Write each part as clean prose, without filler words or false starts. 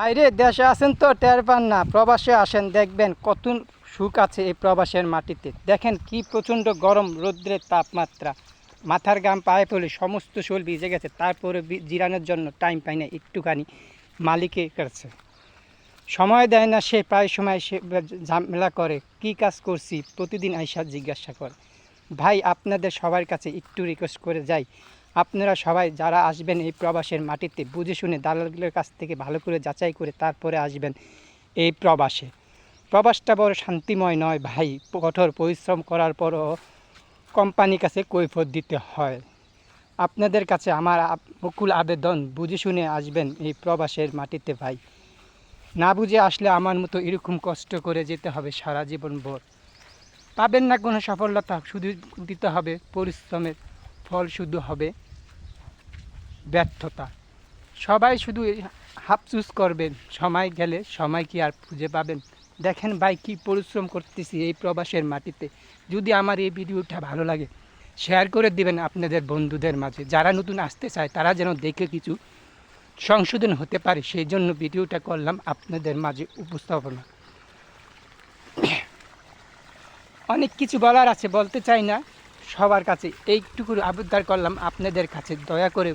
বাইরে দেশে আছেন তো টের পান না, প্রবাসে আসেন দেখবেন কত সুখ আছে এই প্রবাসের মাটিতে। দেখেন কি প্রচণ্ড গরম, রৌদ্রের তাপমাত্রা, মাথার ঘাম পায়ে পড়ে সমস্ত শরীর ভিজে গেছে, তারপরে জিরানোর জন্য টাইম পাই না একটুখানি। মালিকের কাছে সময় দেয় না, সে প্রায় সময় সে ঝামেলা করে, কি কাজ করছি প্রতিদিন আইসা জিজ্ঞাসা করে। ভাই আপনাদের সবার কাছে একটু রিকোয়েস্ট করে যাই, আপনারা সবাই যারা আসবেন এই প্রবাসের মাটিতে বুঝে শুনে দালালগুলোর কাছ থেকে ভালো করে যাচাই করে তারপরে আসবেন এই প্রবাসে। প্রবাসটা বড় শান্তিময় নয় ভাই, কঠোর পরিশ্রম করার পরও কোম্পানির কাছে কৈফিয়ত দিতে হয়। আপনাদের কাছে আমার বকুল আবেদন, বুঝে শুনে আসবেন এই প্রবাসের মাটিতে ভাই। না বুঝে আসলে আমার মতো এরকম কষ্ট করে যেতে হবে সারা জীবন ভর, পাবেন না কোনো সফলতা, শুধু দিতে হবে পরিশ্রমের ফল, শুধু হবে ব্যর্থতা। সবাই শুধু হাফচুস করবেন, সময় গেলে সময় কি আর খুঁজে পাবেন? দেখেন ভাই কি পরিশ্রম করতেছি এই প্রবাসের মাটিতে। যদি আমার এই ভিডিওটা ভালো লাগে শেয়ার করে দিবেন আপনাদের বন্ধুদের মাঝে, যারা নতুন আসতে চায় তারা যেন দেখে কিছু সংশোধন হতে পারে, সেই জন্য ভিডিওটা করলাম আপনাদের মাঝে উপস্থাপনা। অনেক কিছু বলার আছে, বলতে চাই না সবার কাছে, এইটুকু আবদার করলাম আপনাদের কাছে, দয়া করে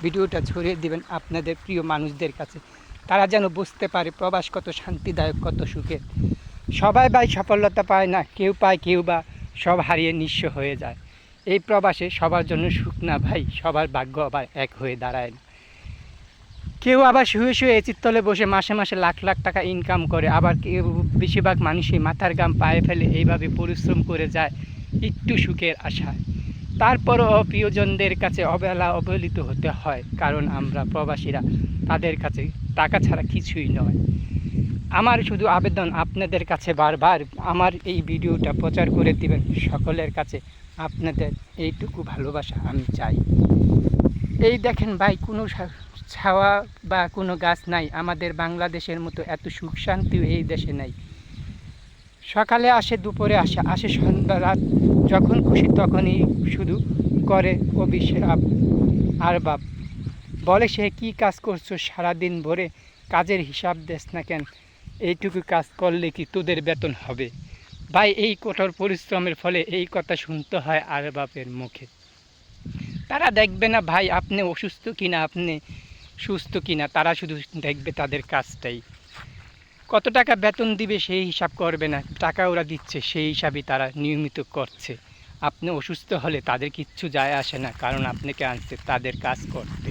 ভিডিওটা ছড়িয়ে দিবেন আপনাদের প্রিয় মানুষদের কাছে, তারা যেন বুঝতে পারে প্রবাস কত শান্তিদায়ক, কত সুখের। সবাই ভাই সফলতা পায় না, কেউ পায়, কেউ বা সব হারিয়ে নিঃস্ব হয়ে যায়। এই প্রবাসে সবার জন্য সুখ না ভাই, সবার ভাগ্য আবার এক হয়ে দাঁড়ায় না। কেউ আবার শুয়ে শুয়ে এসির তলে বসে মাসে মাসে লাখ লাখ টাকা ইনকাম করে, আবার কেউ, বেশিরভাগ মানুষই মাথার ঘাম পায়ে ফেলে এইভাবে পরিশ্রম করে যায় একটু সুখের আশায়। তারপরও প্রিয়জনদের কাছে অবহেলিত হতে হয়, কারণ আমরা প্রবাসীরা তাদের কাছে টাকা ছাড়া কিছুই নয়। আমার শুধু আবেদন আপনাদের কাছে বারবার, আমার এই ভিডিওটা প্রচার করে দিবেন সকলের কাছে, আপনাদের এইটুকু ভালোবাসা আমি চাই। এই দেখেন ভাই, কোনো ছাওয়া বা কোনো গাছ নাই, আমাদের বাংলাদেশের মতো এত সুখ শান্তিও এই দেশে নাই। সকালে আসে, দুপুরে আসে, আসে সন্ধ্যা, রাত, যখন খুশি তখনই শুধু করে অভিশাপ আর বাপ। বলে সে কি কাজ করছো সারাদিন ভরে, কাজের হিসাব দেস না কেন, এইটুকু কাজ করলে কি তোদের বেতন হবে? ভাই এই কঠোর পরিশ্রমের ফলে এই কথা শুনতে হয় আর বাপের মুখে। তারা দেখবে না ভাই আপনি অসুস্থ কিনা, আপনি সুস্থ কিনা, তারা শুধু দেখবে তাদের কাজটাই। কত টাকা বেতন দিবে সেই হিসাব করবে না, টাকা ওরা দিচ্ছে সেই হিসাবে তারা নিয়মিত করছে। আপনি অসুস্থ হলে তাদের কিচ্ছু যায় আসে না, কারণ আপনাকে আনছে তাদের কাজ করতে।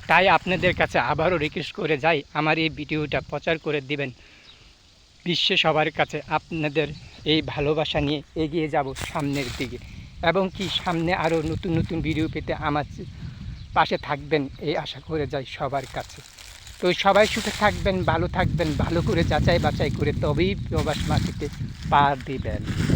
তাই আপনাদের কাছে আবারও রিকোয়েস্ট করে যাই, আমার এই ভিডিওটা প্রচার করে দিবেন বিশ্বে সবার কাছে। আপনাদের এই ভালোবাসা নিয়ে এগিয়ে যাব সামনের দিকে, এবং কি সামনে আরও নতুন নতুন ভিডিও পেতে আমার পাশে থাকবেন এই আশা করে যাই সবার কাছে। তো সবাই সুখে থাকবেন, ভালো থাকবেন, ভালো করে যাচাই বাছাই করে তবেই প্রবাস মাটিতে পা দিবেন।